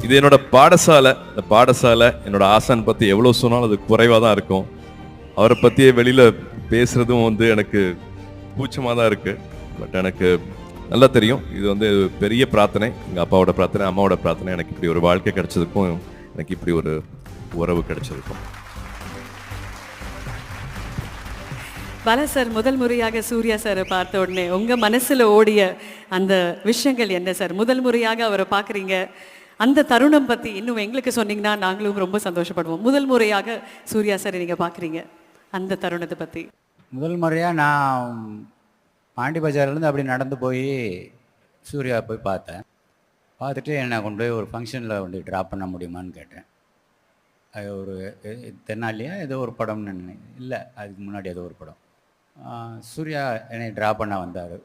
இது என்னோட பாடசாலை. இந்த பாடசாலை என்னோட ஆசான் பத்தி எவ்வளவு சொன்னாலும் அது குறைவா தான் இருக்கும். அவரை பத்தியே வெளியில பேசுறதும் எனக்கு கூச்சமா தான் இருக்கு. பட் எனக்கு நல்லா தெரியும் இது பெரிய பிரார்த்தனை. எங்க அப்பாவோட பிரார்த்தனை, அம்மாவோட பிரார்த்தனை. எனக்கு இப்படி ஒரு வாழ்க்கை கிடைச்சதுக்கும், எனக்கு இப்படி ஒரு உறவு கிடைச்சதுக்கும். பாலா சார், முதல் முறையாக சூர்யா சாரை பார்த்த உடனே உங்க மனசுல ஓடிய அந்த விஷயங்கள் என்ன சார்? முதல் முறையாக அவரை பார்க்குறீங்க, அந்த தருணம் பத்தி இன்னும் எங்களுக்கு சொன்னீங்கன்னா நாங்களும் ரொம்ப சந்தோஷப்படுவோம். முதல் முறையாக சூர்யா சாரை நீங்க பார்க்குறீங்க, அந்த தருணத்தை பத்தி. முதல் முறையாக நான் பாண்டி பஜார்லேருந்து அப்படி நடந்து போய் சூர்யா போய் பார்த்தேன். பார்த்துட்டு என்னை கொண்டு போய் ஒரு ஃபங்க்ஷனில் கொண்டு ட்ராப் பண்ண முடியுமான்னு கேட்டேன். அது ஒரு தென்னாலியா ஏதோ ஒரு படம்னு இல்லை, அதுக்கு முன்னாடி ஏதோ ஒரு படம். சூர்யா என்னை ட்ராப் பண்ண வந்தார்.